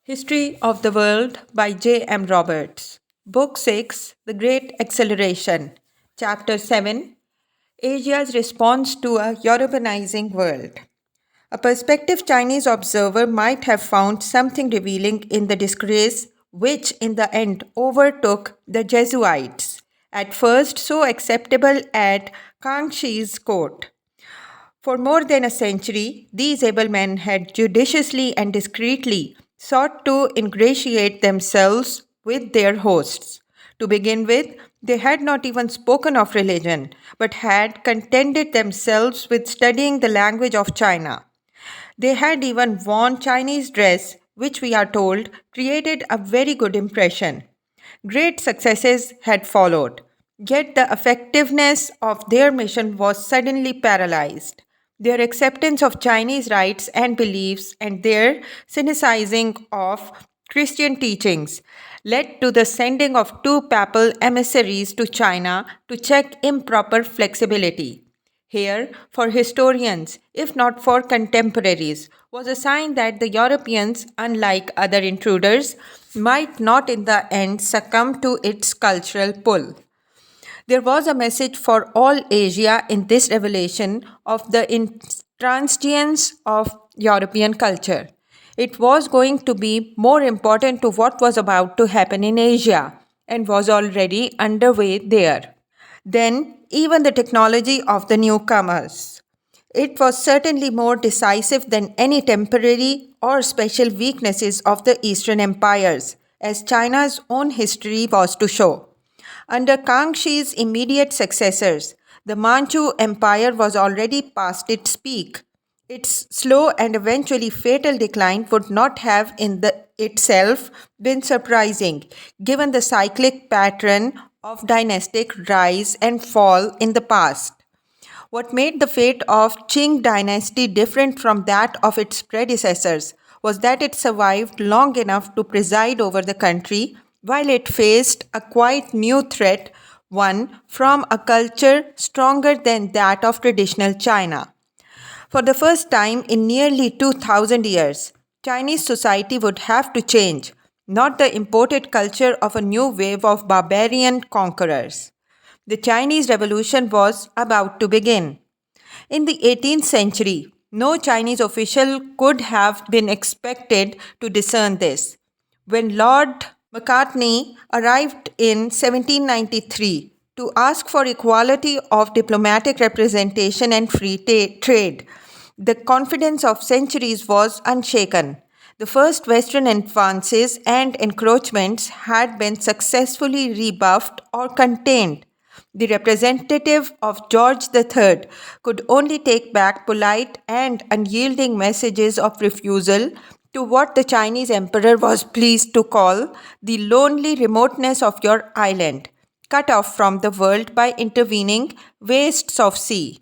History of the World by J. M. Roberts. Book 6 The Great Acceleration. Chapter 7 Asia's Response to a Europeanizing World. A prospective Chinese observer might have found something revealing in the disgrace which, in the end, overtook the Jesuits, at first so acceptable at Kangxi's court. For more than a century, these able men had judiciously and discreetly sought to ingratiate themselves with their hosts. To begin with, they had not even spoken of religion, but had contented themselves with studying the language of China. They had even worn Chinese dress, which we are told created a very good impression. Great successes had followed, yet the effectiveness of their mission was suddenly paralyzed. Their acceptance of Chinese rites and beliefs and their cynicizing of Christian teachings led to the sending of two papal emissaries to China to check improper flexibility. Here, for historians, if not for contemporaries, was a sign that the Europeans, unlike other intruders, might not in the end succumb to its cultural pull. There was a message for all Asia in this revelation of the intransience of European culture. It was going to be more important to what was about to happen in Asia and was already underway there than even the technology of the newcomers. It was certainly more decisive than any temporary or special weaknesses of the Eastern empires, as China's own history was to show. Under Kangxi's immediate successors, the Manchu Empire was already past its peak. Its slow and eventually fatal decline would not have itself been surprising, given the cyclic pattern of dynastic rise and fall in the past. What made the fate of Qing dynasty different from that of its predecessors was that it survived long enough to preside over the country while it faced a quite new threat, one from a culture stronger than that of traditional China. For the first time in nearly 2000 years, Chinese society would have to change, not the imported culture of a new wave of barbarian conquerors. The Chinese Revolution was about to begin. In the 18th century, no Chinese official could have been expected to discern this. When Lord Macartney arrived in 1793 to ask for equality of diplomatic representation and free trade, the confidence of centuries was unshaken. The first Western advances and encroachments had been successfully rebuffed or contained. The representative of George III could only take back polite and unyielding messages of refusal to what the Chinese emperor was pleased to call the lonely remoteness of your island, cut off from the world by intervening wastes of sea.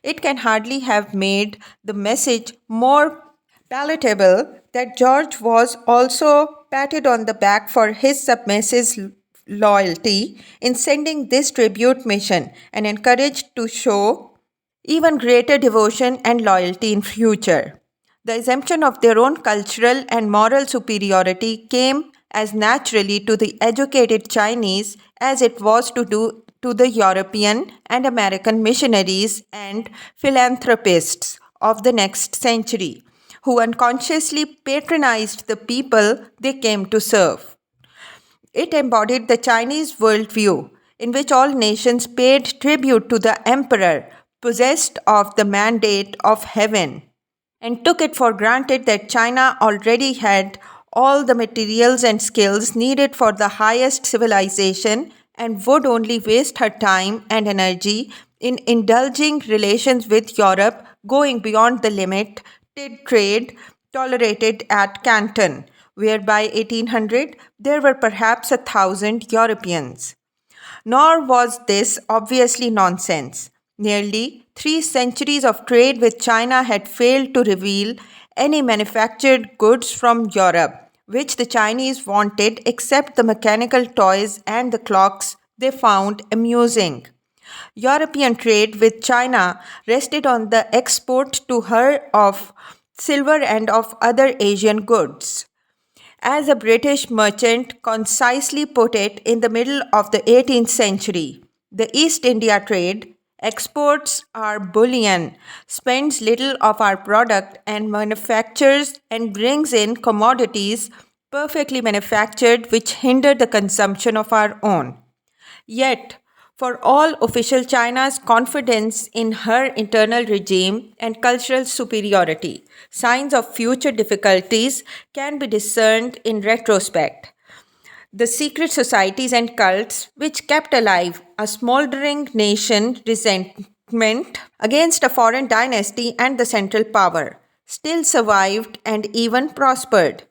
It can hardly have made the message more palatable that George was also patted on the back for his submissive loyalty in sending this tribute mission and encouraged to show even greater devotion and loyalty in future. The assumption of their own cultural and moral superiority came as naturally to the educated Chinese as it was to do to the European and American missionaries and philanthropists of the next century, who unconsciously patronized the people they came to serve. It embodied the Chinese worldview, in which all nations paid tribute to the emperor, possessed of the mandate of heaven, and took it for granted that China already had all the materials and skills needed for the highest civilization and would only waste her time and energy in indulging relations with Europe going beyond the limited trade tolerated at Canton, where by 1800 there were perhaps 1,000 Europeans. Nor was this obviously nonsense. Nearly 3 centuries of trade with China had failed to reveal any manufactured goods from Europe, which the Chinese wanted except the mechanical toys and the clocks they found amusing. European trade with China rested on the export to her of silver and of other Asian goods. As a British merchant concisely put it in the middle of the 18th century, the East India trade exports our bullion, spends little of our product, and manufactures and brings in commodities perfectly manufactured which hinder the consumption of our own. Yet, for all official China's confidence in her internal regime and cultural superiority, signs of future difficulties can be discerned in retrospect. The secret societies and cults, which kept alive a smoldering nation resentment against a foreign dynasty and the central power, still survived and even prospered.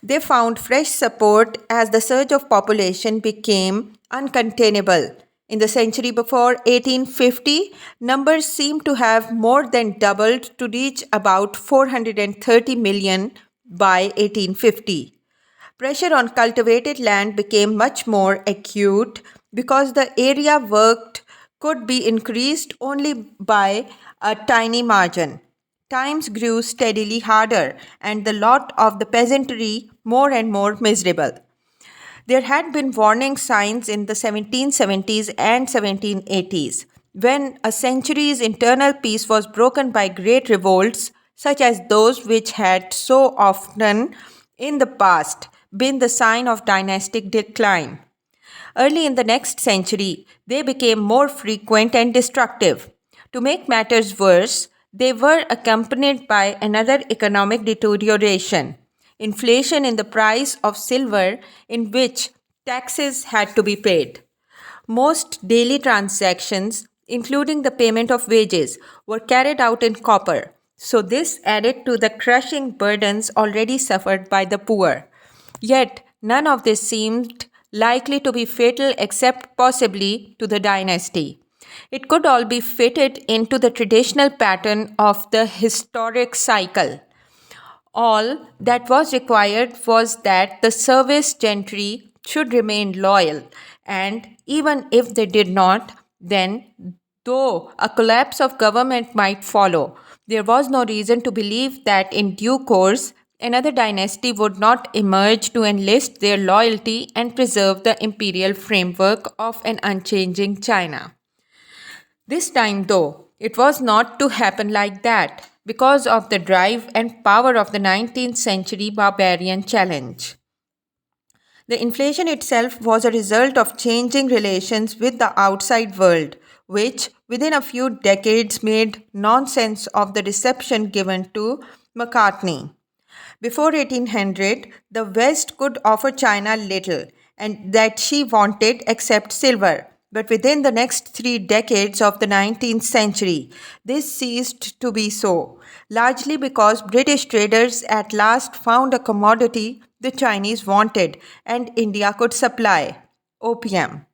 They found fresh support as the surge of population became uncontainable. In the century before 1850, numbers seem to have more than doubled to reach about 430 million by 1850. Pressure on cultivated land became much more acute because the area worked could be increased only by a tiny margin. Times grew steadily harder, and the lot of the peasantry more and more miserable. There had been warning signs in the 1770s and 1780s when a century's internal peace was broken by great revolts, such as those which had so often in the past been the sign of dynastic decline. Early in the next century, they became more frequent and destructive. To make matters worse, they were accompanied by another economic deterioration inflation in the price of silver, in which taxes had to be paid. Most daily transactions, including the payment of wages, were carried out in copper, so this added to the crushing burdens already suffered by the poor. Yet, none of this seemed likely to be fatal except possibly to the dynasty. It could all be fitted into the traditional pattern of the historic cycle. All that was required was that the service gentry should remain loyal, and even if they did not, then, though a collapse of government might follow, there was no reason to believe that in due course another dynasty would not emerge to enlist their loyalty and preserve the imperial framework of an unchanging China. This time, though, it was not to happen like that because of the drive and power of the 19th century barbarian challenge. The inflation itself was a result of changing relations with the outside world, which within a few decades made nonsense of the reception given to Macartney. Before 1800, the West could offer China little, and that she wanted except silver. But within the next 3 decades of the 19th century, this ceased to be so, largely because British traders at last found a commodity the Chinese wanted and India could supply opium.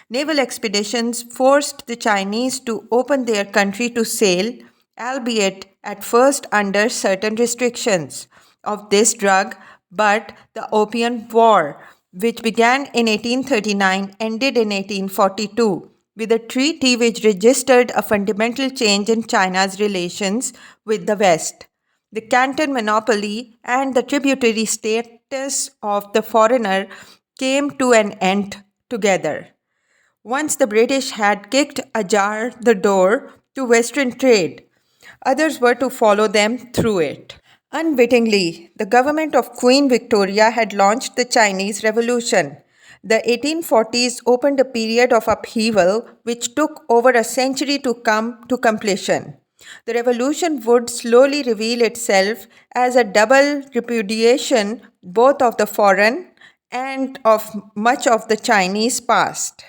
Naval expeditions forced the Chinese to open their country to sail, albeit at first under certain restrictions of this drug, but the Opium War, which began in 1839, ended in 1842 with a treaty which registered a fundamental change in China's relations with the West. The Canton monopoly and the tributary status of the foreigner came to an end together. Once the British had kicked ajar the door to Western trade, others were to follow them through it. Unwittingly, the government of Queen Victoria had launched the Chinese Revolution. The 1840s opened a period of upheaval which took over a century to come to completion. The revolution would slowly reveal itself as a double repudiation both of the foreign and of much of the Chinese past.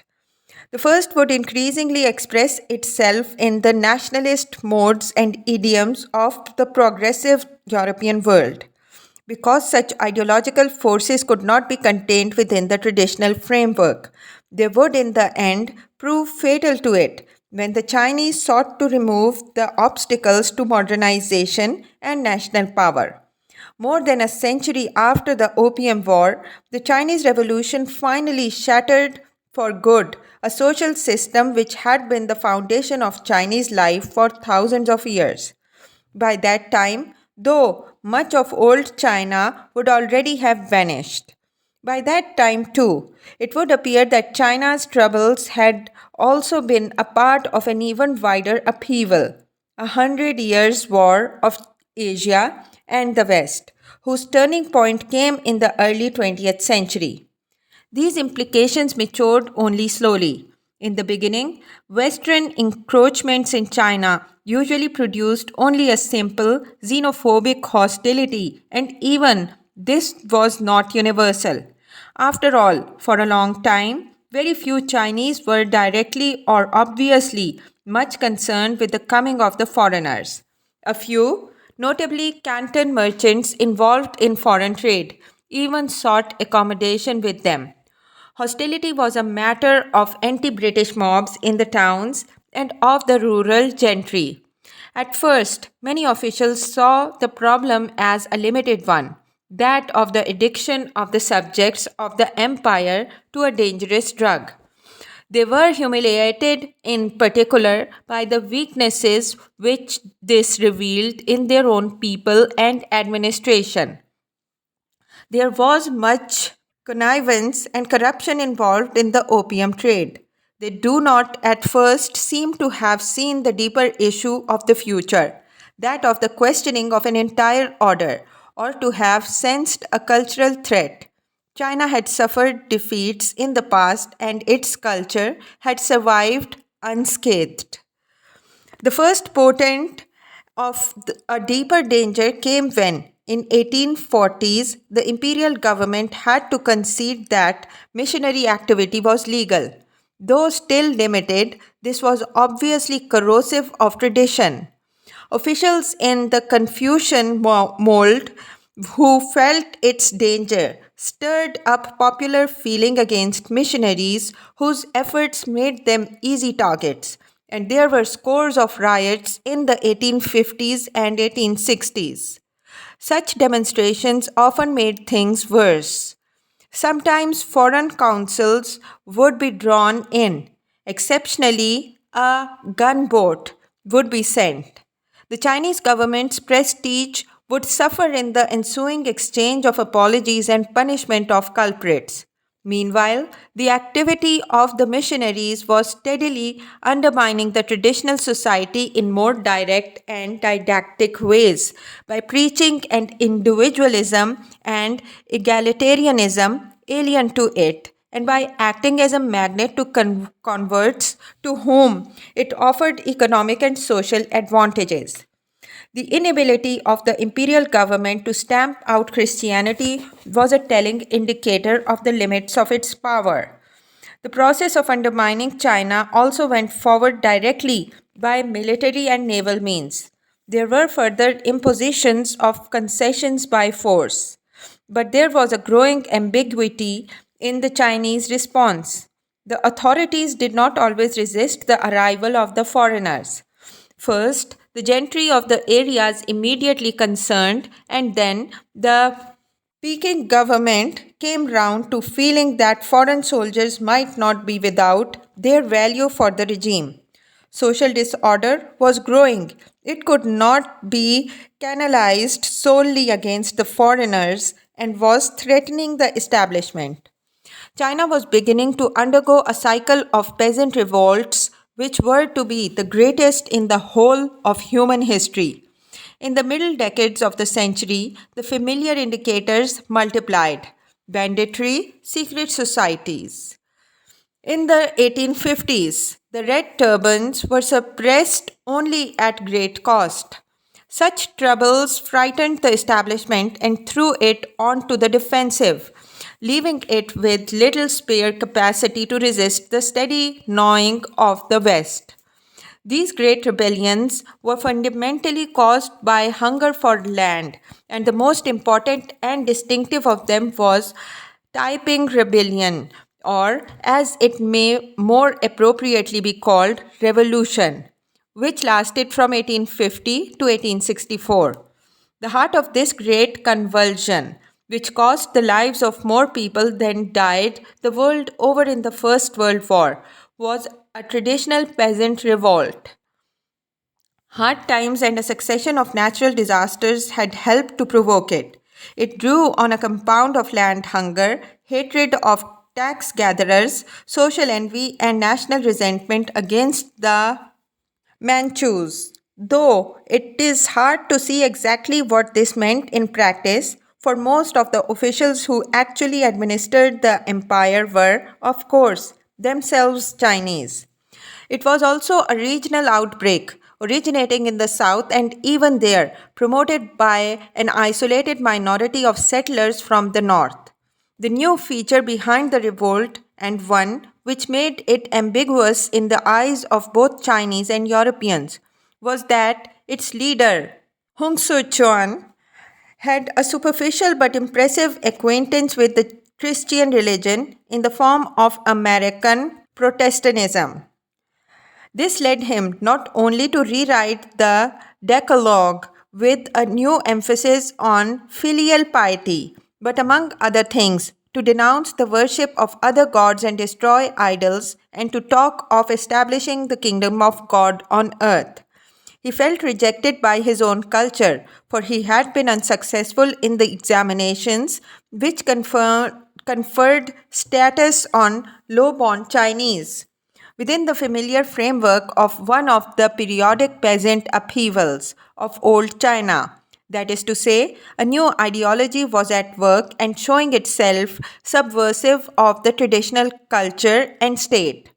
The first would increasingly express itself in the nationalist modes and idioms of the progressive European world. Because such ideological forces could not be contained within the traditional framework, they would in the end prove fatal to it when the Chinese sought to remove the obstacles to modernization and national power. More than a century after the Opium War, the Chinese Revolution finally shattered for good a social system which had been the foundation of Chinese life for thousands of years. By that time, though much of old China would already have vanished. By that time, too, it would appear that China's troubles had also been a part of an even wider upheaval, 100 Years' War of Asia and the West, whose turning point came in the early 20th century. These implications matured only slowly. In the beginning, Western encroachments in China usually produced only a simple xenophobic hostility, and even this was not universal. After all, for a long time, very few Chinese were directly or obviously much concerned with the coming of the foreigners. A few, notably Canton merchants involved in foreign trade, even sought accommodation with them. Hostility was a matter of anti British mobs in the towns and of the rural gentry. At first, many officials saw the problem as a limited one, that of the addiction of the subjects of the empire to a dangerous drug. They were humiliated in particular by the weaknesses which this revealed in their own people and administration. There was much connivance and corruption involved in the opium trade. They do not at first seem to have seen the deeper issue of the future, that of the questioning of an entire order, or to have sensed a cultural threat. China had suffered defeats in the past and its culture had survived unscathed. The first portent of a deeper danger came when, in 1840s, the imperial government had to concede that missionary activity was legal. Though still limited, this was obviously corrosive of tradition. Officials in the Confucian mold who felt its danger stirred up popular feeling against missionaries whose efforts made them easy targets, and there were scores of riots in the 1850s and 1860s. Such demonstrations often made things worse. Sometimes foreign councils would be drawn in. Exceptionally, a gunboat would be sent. The Chinese government's prestige would suffer in the ensuing exchange of apologies and punishment of culprits. Meanwhile, the activity of the missionaries was steadily undermining the traditional society in more direct and didactic ways by preaching an individualism and egalitarianism alien to it, and by acting as a magnet to converts to whom it offered economic and social advantages. The inability of the imperial government to stamp out Christianity was a telling indicator of the limits of its power. The process of undermining China also went forward directly by military and naval means. There were further impositions of concessions by force. But there was a growing ambiguity in the Chinese response. The authorities did not always resist the arrival of the foreigners. First, the gentry of the areas immediately concerned, and then the Peking government came round to feeling that foreign soldiers might not be without their value for the regime. Social disorder was growing. It could not be canalized solely against the foreigners and was threatening the establishment. China was beginning to undergo a cycle of peasant revolts which were to be the greatest in the whole of human history. In the middle decades of the century, the familiar indicators multiplied: banditry, secret societies. In the 1850s, the Red Turbans were suppressed only at great cost. Such troubles frightened the establishment and threw it onto the defensive, leaving it with little spare capacity to resist the steady gnawing of the West. These great rebellions were fundamentally caused by hunger for land, and the most important and distinctive of them was Taiping Rebellion, or as it may more appropriately be called, revolution, which lasted from 1850 to 1864. The heart of this great convulsion, which cost the lives of more people than died the world over in the First World War, was a traditional peasant revolt. Hard times and a succession of natural disasters had helped to provoke it. It drew on a compound of land hunger, hatred of tax gatherers, social envy, and national resentment against the Manchus. Though it is hard to see exactly what this meant in practice, for most of the officials who actually administered the empire were, of course, themselves Chinese. It was also a regional outbreak, originating in the south and even there promoted by an isolated minority of settlers from the north. The new feature behind the revolt, and one which made it ambiguous in the eyes of both Chinese and Europeans, was that its leader, Hung Soo-chuan, had a superficial but impressive acquaintance with the Christian religion in the form of American Protestantism. This led him not only to rewrite the Decalogue with a new emphasis on filial piety, but among other things, to denounce the worship of other gods and destroy idols, and to talk of establishing the kingdom of God on earth. He felt rejected by his own culture, for he had been unsuccessful in the examinations which conferred status on low born Chinese within the familiar framework of one of the periodic peasant upheavals of old China. That is to say, a new ideology was at work and showing itself subversive of the traditional culture and state.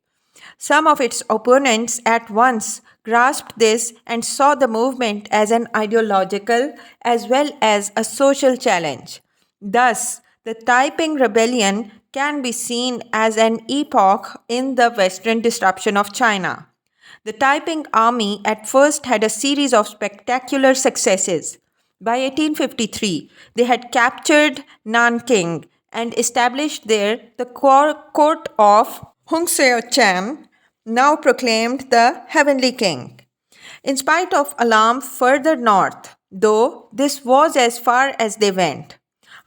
Some of its opponents at once grasped this and saw the movement as an ideological as well as a social challenge. Thus, the Taiping Rebellion can be seen as an epoch in the Western disruption of China. The Taiping army at first had a series of spectacular successes. By 1853, they had captured Nanking and established there the court of Hung Seo-chan, now proclaimed the Heavenly King. In spite of alarm further north, though this was as far as they went.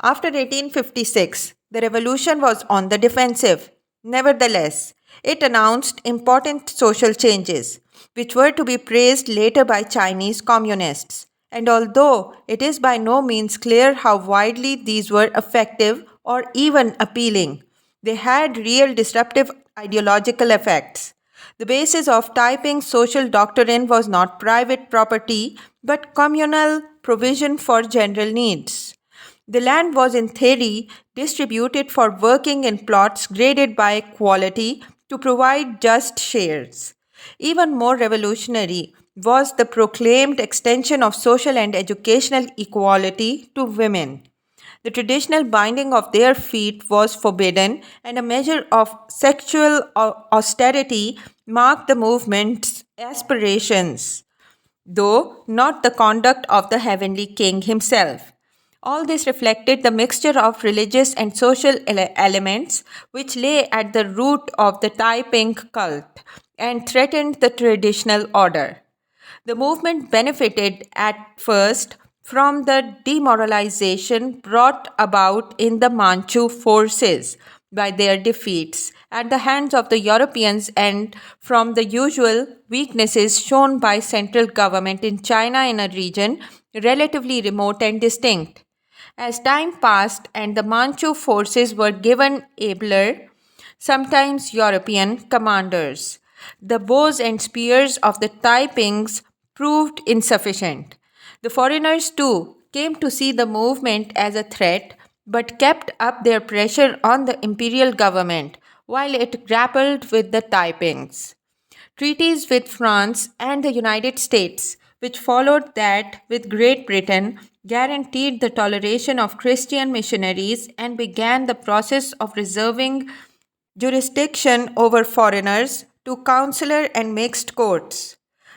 After 1856, the revolution was on the defensive. Nevertheless, it announced important social changes, which were to be praised later by Chinese communists. And although it is by no means clear how widely these were effective or even appealing, they had real disruptive ideological effects. The basis of Taiping's social doctrine was not private property but communal provision for general needs. The land was, in theory, distributed for working in plots graded by quality to provide just shares. Even more revolutionary was the proclaimed extension of social and educational equality to women. The traditional binding of their feet was forbidden, and a measure of sexual austerity marked the movement's aspirations, though not the conduct of the heavenly king himself. All this reflected the mixture of religious and social elements which lay at the root of the Taiping cult and threatened the traditional order. The movement benefited at first from the demoralization brought about in the Manchu forces by their defeats at the hands of the Europeans and from the usual weaknesses shown by central government in China in a region relatively remote and distinct. As time passed and the Manchu forces were given abler, sometimes European commanders, the bows and spears of the Taipings proved insufficient. The foreigners, too, came to see the movement as a threat but kept up their pressure on the imperial government while it grappled with the Taipings. Treaties with France and the United States, which followed that with Great Britain, guaranteed the toleration of Christian missionaries and began the process of reserving jurisdiction over foreigners to consular and mixed courts.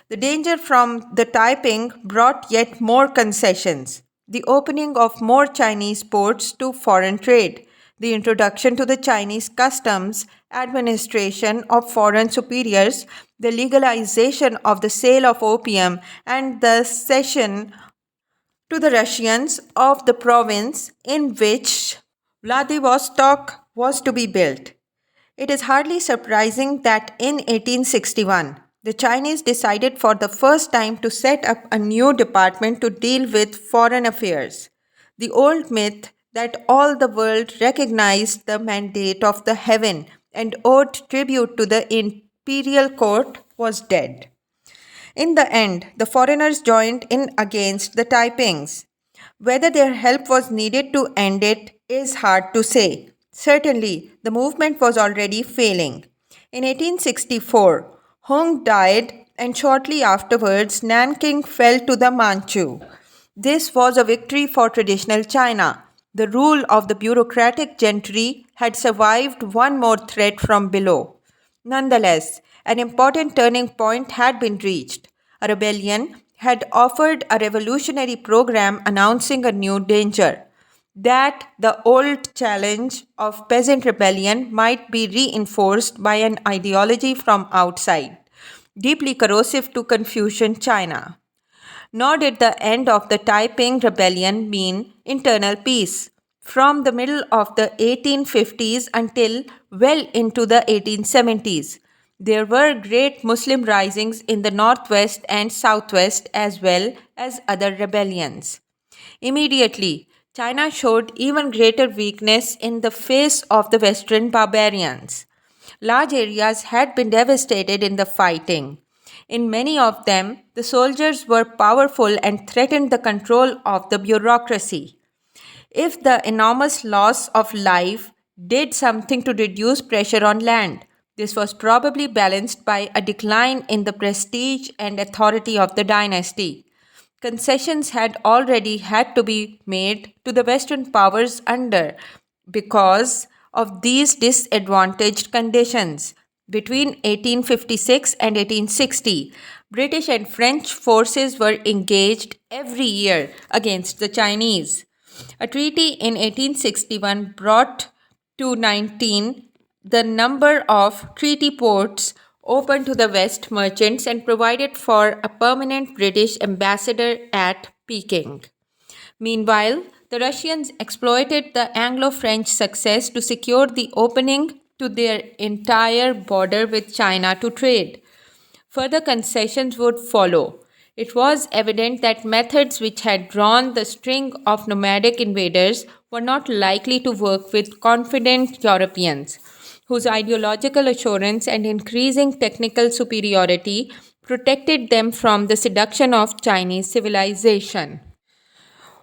The danger from the Taiping brought yet more concessions: the opening of more Chinese ports to foreign trade, the introduction to the Chinese customs administration of foreign superiors, the legalization of the sale of opium, and the cession to the Russians of the province in which Vladivostok was to be built. It is hardly surprising that in 1861, the Chinese decided for the first time to set up a new department to deal with foreign affairs. The old myth that all the world recognized the mandate of the heaven and owed tribute to the imperial court was dead. In the end, the foreigners joined in against the Taipings. Whether their help was needed to end it is hard to say. Certainly, the movement was already failing. In 1864, Hung died, and shortly afterwards, Nanking fell to the Manchu. This was a victory for traditional China. The rule of the bureaucratic gentry had survived one more threat from below. Nonetheless, an important turning point had been reached. A rebellion had offered a revolutionary program announcing a new danger that the old challenge of peasant rebellion might be reinforced by an ideology from outside, deeply corrosive to Confucian China. Nor did the end of the Taiping Rebellion mean internal peace. From the middle of the 1850s until well into the 1870s, there were great Muslim risings in the northwest and southwest as well as other rebellions. Immediately, China showed even greater weakness in the face of the Western barbarians. Large areas had been devastated in the fighting. In many of them, the soldiers were powerful and threatened the control of the bureaucracy. If the enormous loss of life did something to reduce pressure on land, this was probably balanced by a decline in the prestige and authority of the dynasty. Concessions had already had to be made to the Western powers under because of these disadvantaged conditions. Between 1856 and 1860, British and French forces were engaged every year against the Chinese. A treaty in 1861 brought to 19 the number of treaty ports open to the West merchants and provided for a permanent British ambassador at Peking. Meanwhile, the Russians exploited the Anglo French success to secure the opening to their entire border with China to trade. Further concessions would follow. It was evident that methods which had drawn the string of nomadic invaders were not likely to work with confident Europeans, whose ideological assurance and increasing technical superiority protected them from the seduction of Chinese civilization.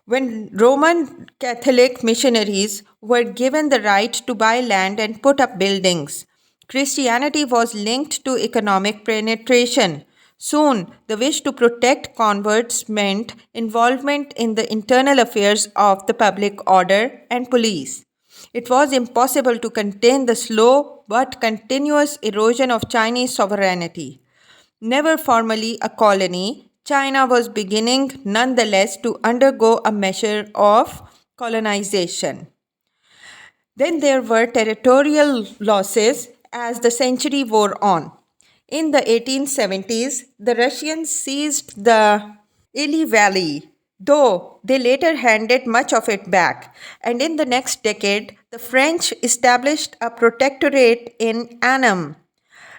When Roman Catholic missionaries were given the right to buy land and put up buildings, Christianity was linked to economic penetration. Soon, the wish to protect converts meant involvement in the internal affairs of the public order and police. It was impossible to contain the slow but continuous erosion of Chinese sovereignty. Never formally a colony, China was beginning nonetheless to undergo a measure of colonization. Then there were territorial losses as the century wore on. In the 1870s, the Russians seized the Ili Valley, though they later handed much of it back. And in the next decade, the French established a protectorate in Annam.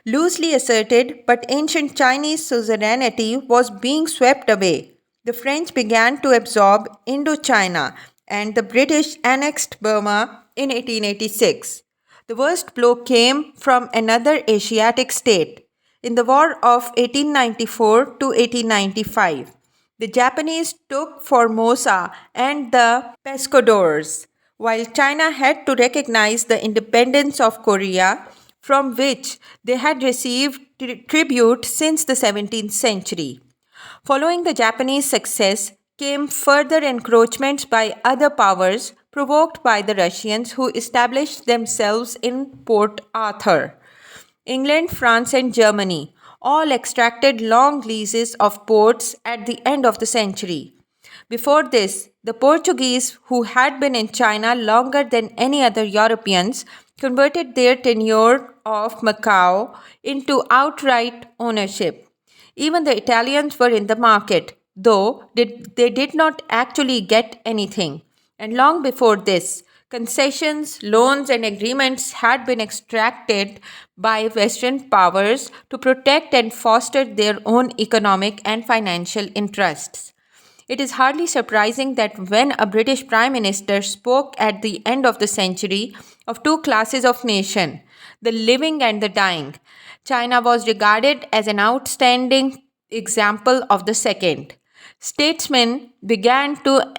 Loosely asserted, but ancient Chinese suzerainty was being swept away. The French began to absorb Indochina, and the British annexed Burma in 1886. The worst blow came from another Asiatic state. In the War of 1894 to 1895, the Japanese took Formosa and the Pescadores, while China had to recognize the independence of Korea, from which they had received tribute since the 17th century. Following the Japanese success came further encroachments by other powers provoked by the Russians, who established themselves in Port Arthur. England, France, and Germany all extracted long leases of ports at the end of the century. Before this, the Portuguese, who had been in China longer than any other Europeans, converted their tenure of Macau into outright ownership. Even the Italians were in the market, though they did not actually get anything. And long before this, Concessions, loans, and agreements had been extracted by Western powers to protect and foster their own economic and financial interests. It is hardly surprising that when a British Prime Minister spoke at the end of the century of two classes of nation, the living and the dying, China was regarded as an outstanding example of the second. Statesmen began to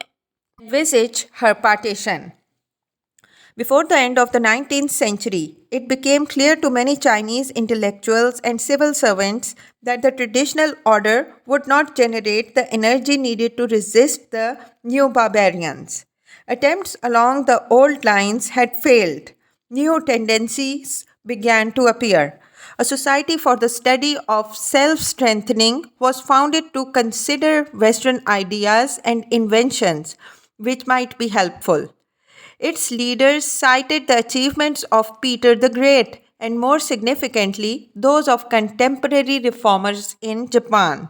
envisage her partition. Before the end of the 19th century, it became clear to many Chinese intellectuals and civil servants that the traditional order would not generate the energy needed to resist the new barbarians. Attempts along the old lines had failed. New tendencies began to appear. A society for the study of self strengthening was founded to consider Western ideas and inventions which might be helpful. Its leaders cited the achievements of Peter the Great and, more significantly, those of contemporary reformers in Japan.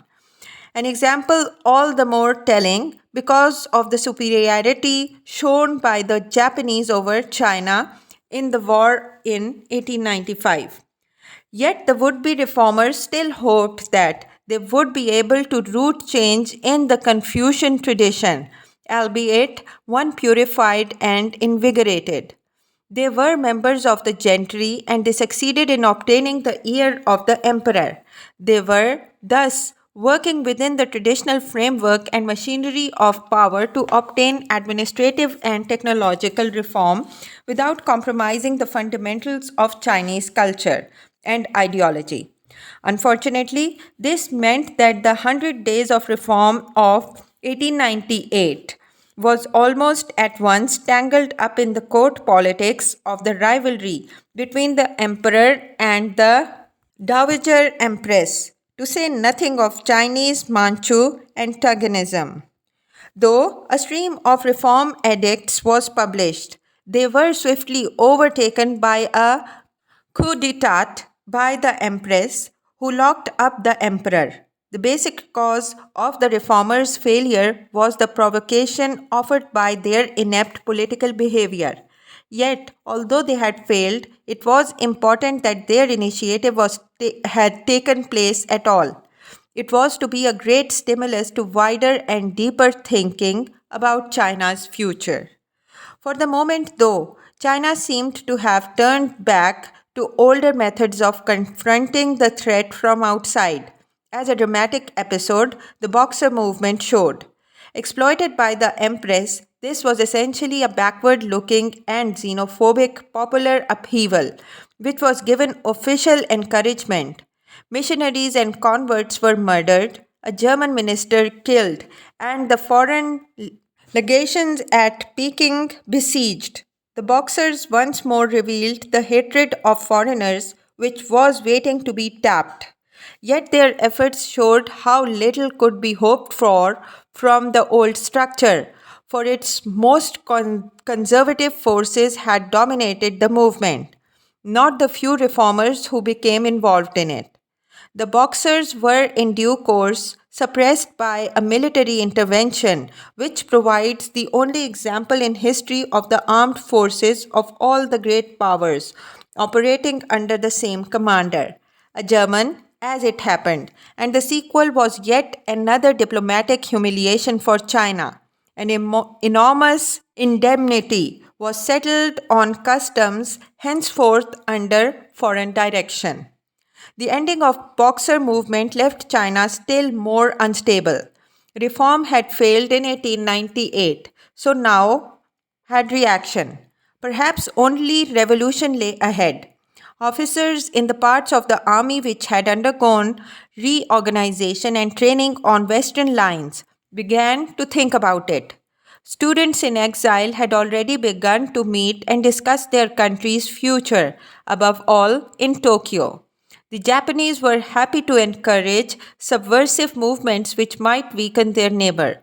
An example all the more telling because of the superiority shown by the Japanese over China in the war in 1895. Yet the would be reformers still hoped that they would be able to root change in the Confucian tradition, albeit one purified and invigorated. They were members of the gentry and they succeeded in obtaining the ear of the emperor. They were, thus, working within the traditional framework and machinery of power to obtain administrative and technological reform without compromising the fundamentals of Chinese culture and ideology. Unfortunately, this meant that the 100 Days of Reform of 1898 was almost at once tangled up in the court politics of the rivalry between the emperor and the Dowager Empress, to say nothing of Chinese Manchu antagonism. Though a stream of reform edicts was published, they were swiftly overtaken by a coup d'etat by the empress, who locked up the emperor. The basic cause of the reformers' failure was the provocation offered by their inept political behavior. Yet, although they had failed, it was important that their initiative had taken place at all. It was to be a great stimulus to wider and deeper thinking about China's future. For the moment, though, China seemed to have turned back to older methods of confronting the threat from outside, as a dramatic episode the Boxer movement showed. Exploited by the Empress, this was essentially a backward looking and xenophobic popular upheaval, which was given official encouragement. Missionaries and converts were murdered, a German minister killed, and the foreign legations at Peking besieged. The Boxers once more revealed the hatred of foreigners which was waiting to be tapped. Yet their efforts showed how little could be hoped for from the old structure, for its most conservative forces had dominated the movement, not the few reformers who became involved in it. The Boxers were in due course suppressed by a military intervention, which provides the only example in history of the armed forces of all the great powers operating under the same commander, a German, as it happened, and the sequel was yet another diplomatic humiliation for China. An enormous indemnity was settled on customs henceforth under foreign direction. The ending of Boxer movement left China still more unstable. Reform had failed in 1898, so now had reaction. Perhaps only revolution lay ahead. Officers in the parts of the army which had undergone reorganization and training on Western lines began to think about it. Students in exile had already begun to meet and discuss their country's future, above all in Tokyo. The Japanese were happy to encourage subversive movements which might weaken their neighbor.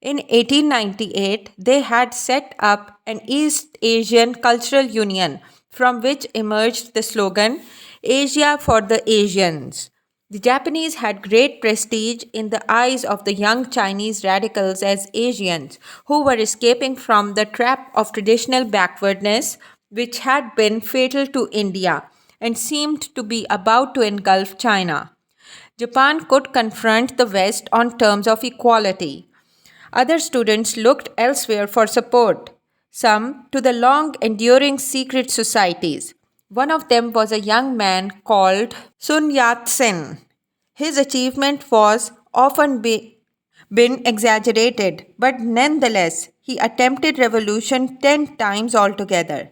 In 1898, they had set up an East Asian Cultural Union from which emerged the slogan Asia for the Asians. The Japanese had great prestige in the eyes of the young Chinese radicals as Asians who were escaping from the trap of traditional backwardness which had been fatal to India and seemed to be about to engulf China. Japan could confront the West on terms of equality. Other students looked elsewhere for support, some to the long enduring secret societies. One of them was a young man called Sun Yat sen. His achievement was often been exaggerated, but nonetheless, he attempted revolution 10 times altogether.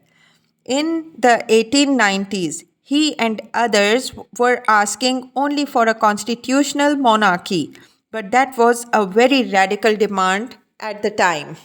In the 1890s, he and others were asking only for a constitutional monarchy, but that was a very radical demand at the time.